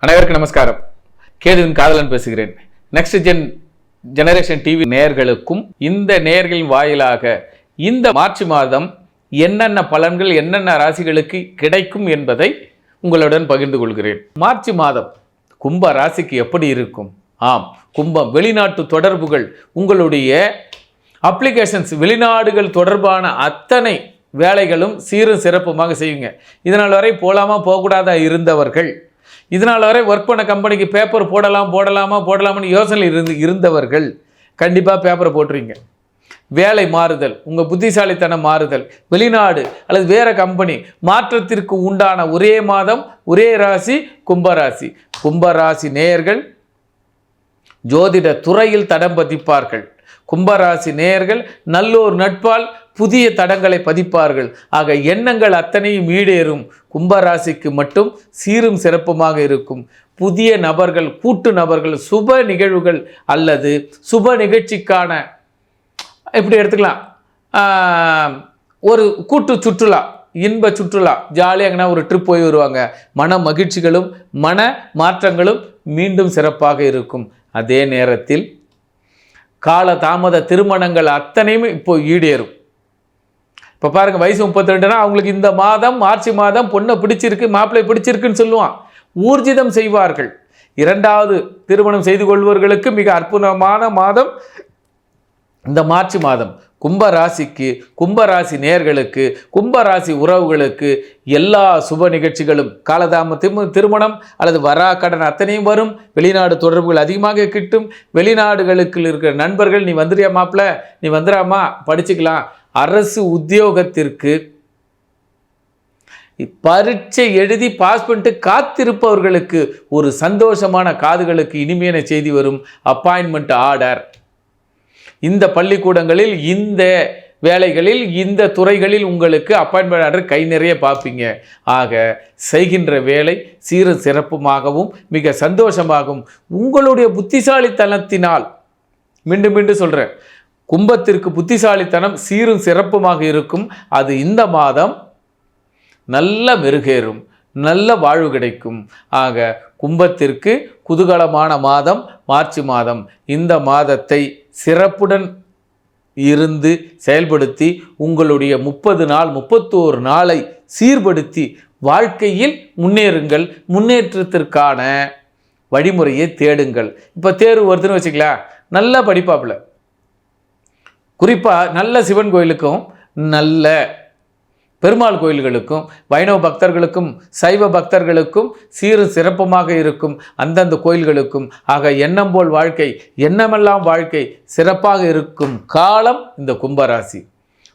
அனைவருக்கும் நமஸ்காரம். கேதுவின் காதலன் பேசுகிறேன். நெக்ஸ்ட் ஜெனரேஷன் டிவி நேயர்களுக்கும் இந்த நேயர்களின் வாயிலாக இந்த மார்ச் மாதம் என்னென்ன பலன்கள் என்னென்ன ராசிகளுக்கு கிடைக்கும் என்பதை உங்களுடன் பகிர்ந்து கொள்கிறேன். மார்ச் மாதம் கும்ப ராசிக்கு எப்படி இருக்கும்? கும்பம் வெளிநாட்டு தொடர்புகள், உங்களுடைய அப்ளிகேஷன்ஸ், வெளிநாடுகள் தொடர்பான அத்தனை வேலைகளும் சீரும் சிறப்புமாக செய்யுங்க. இதனால் வரை போகலாமா போகக்கூடாதா இருந்தவர்கள், இதனால் வரை ஒர்க் பண்ண கம்பெனிக்கு பேப்பர் போடலாமான்னு யோசனை இருந்தவர்கள் கண்டிப்பாக பேப்பரை போட்டுருங்க. வேலை மாறுதல், உங்கள் புத்திசாலித்தனம் மாறுதல், வெளிநாடு அல்லது வேறு கம்பெனி மாற்றத்திற்கு உண்டான ஒரே மாதம், ஒரே ராசி கும்பராசி. கும்பராசி நேயர்கள் ஜோதிட துறையில் தடம் பதிப்பார்கள். கும்பராசி நேயர்கள் நல்லோர் நட்பால் புதிய தடங்களை பதிப்பார்கள். ஆக எண்ணங்கள் அத்தனையும் ஈடேறும். கும்பராசிக்கு மட்டும் சீரும் சிறப்புமாக இருக்கும். புதிய நபர்கள், கூட்டு நபர்கள், சுப நிகழ்வுகள் அல்லது சுப நிகழ்ச்சிக்கான இப்படி எடுத்துக்கலாம், ஒரு கூட்டு சுற்றுலா, இன்ப சுற்றுலா, ஜாலியாகனா ஒரு ட்ரிப் போய் வருவாங்க. மன மகிழ்ச்சிகளும் மன மாற்றங்களும் மீண்டும் சிறப்பாக இருக்கும். அதே நேரத்தில் கால தாமத திருமணங்கள் அத்தனையும் இப்போ ஈடேறும். இப்போ பாருங்கள், வயசு 32னா அவங்களுக்கு இந்த மாதம் மார்ச் மாதம் பொண்ணை பிடிச்சிருக்கு, மாப்பிள்ளை பிடிச்சிருக்குன்னு சொல்லுவான், ஊர்ஜிதம் செய்வார்கள். இரண்டாவது திருமணம் செய்து கொள்வர்களுக்கு மிக அற்புதமான மாதம் இந்த மார்ச் மாதம். கும்பராசிக்கு, கும்பராசி நேயர்களுக்கு, கும்பராசி உறவுகளுக்கு எல்லா சுப நிகழ்ச்சிகளும், காலதாம திருமணம் அல்லது வரா கடன் அத்தனையும் வரும். வெளிநாடு தொடர்புகள் அதிகமாக கிட்டும். வெளிநாடுகளுக்கு இருக்கிற நண்பர்கள், நீ வந்துறியா மாப்பிள்ள, நீ வந்துடாமா, படிச்சுக்கலாம். அரசு உத்தியோகத்திற்கு பரீட்சை எழுதி பாஸ் பண்ணிட்டு காத்திருப்பவர்களுக்கு ஒரு சந்தோஷமான, காதுகளுக்கு இனிமையான செய்தி வரும். Appointment order. இந்த பள்ளிக்கூடங்களில், இந்த வேலைகளில், இந்த துறைகளில் உங்களுக்கு அப்பாயின்மெண்ட் ஆர்டர் கை நிறைய பார்ப்பீங்க. ஆக செய்கின்ற வேலை சீரும் சிறப்புமாகவும் மிக சந்தோஷமாகவும் உங்களுடைய புத்திசாலித்தனத்தினால், மீண்டும் மீண்டும் சொல்கிறேன், கும்பத்திற்கு புத்திசாலித்தனம் சீரும் சிறப்புமாக இருக்கும். அது இந்த மாதம் நல்ல மெருகேறும், நல்ல வாழ்வு கிடைக்கும். ஆக கும்பத்திற்கு குதூகலமான மாதம் மார்ச் மாதம். இந்த மாதத்தை சிறப்புடன் இருந்து செயல்படுத்தி உங்களுடைய 30 நாள் 31 நாளை சீர்படுத்தி வாழ்க்கையில் முன்னேறுங்கள். முன்னேற்றத்திற்கான வழிமுறையை தேடுங்கள். இப்போ தேர்வு வருதுன்னு வச்சுக்கலாம், நல்லா படிப்பாப்புல, குறிப்பாக நல்ல சிவன் கோயிலுக்கும் நல்ல பெருமாள் கோயில்களுக்கும் வைணவ பக்தர்களுக்கும் சைவ பக்தர்களுக்கும் சீரும் சிறப்புமாக இருக்கும். அந்தந்த கோயில்களுக்கும் ஆக எண்ணம் போல் வாழ்க்கை, எண்ணமெல்லாம் வாழ்க்கை சிறப்பாக இருக்கும் காலம் இந்த கும்பராசி.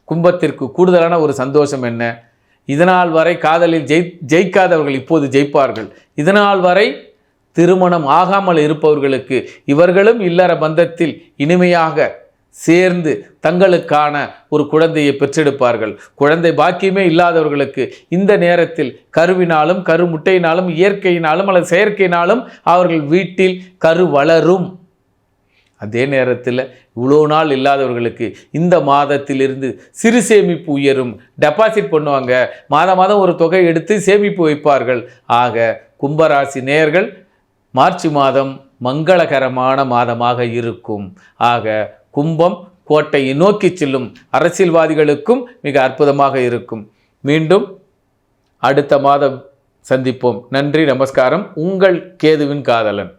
கும்பத்திற்கு கூடுதலான ஒரு சந்தோஷம் என்ன? இதனால் வரை காதலில் ஜெயிக்காதவர்கள் இப்போது ஜெயிப்பார்கள். இதனால் வரை திருமணம் ஆகாமல் இருப்பவர்களுக்கு இவர்களும் இல்லற பந்தத்தில் இனிமையாக சேர்ந்து தங்களுக்கான ஒரு குழந்தையை பெற்றெடுப்பார்கள். குழந்தை பாக்கியமே இல்லாதவர்களுக்கு இந்த நேரத்தில் கருவினாலும், கருமுட்டையினாலும், இயற்கையினாலும் அல்லது செயற்கையினாலும் அவர்கள் வீட்டில் கரு வளரும். அதே நேரத்தில் இவ்வளோ நாள் இல்லாதவர்களுக்கு இந்த மாதத்திலிருந்து சிறு சேமிப்பு உயரும். டெபாசிட் பண்ணுவாங்க, மாதம் ஒரு தொகை எடுத்து சேமிப்பு வைப்பார்கள். ஆக கும்பராசி நேயர்கள் மார்ச் மாதம் மங்களகரமான மாதமாக இருக்கும். ஆக கும்பம் கோட்டையை நோக்கி செல்லும் அரசியல்வாதிகளுக்கும் மிக அற்புதமாக இருக்கும். மீண்டும் அடுத்த மாதம் சந்திப்போம். நன்றி, நமஸ்காரம். உங்கள் கேதுவின் காதலன்.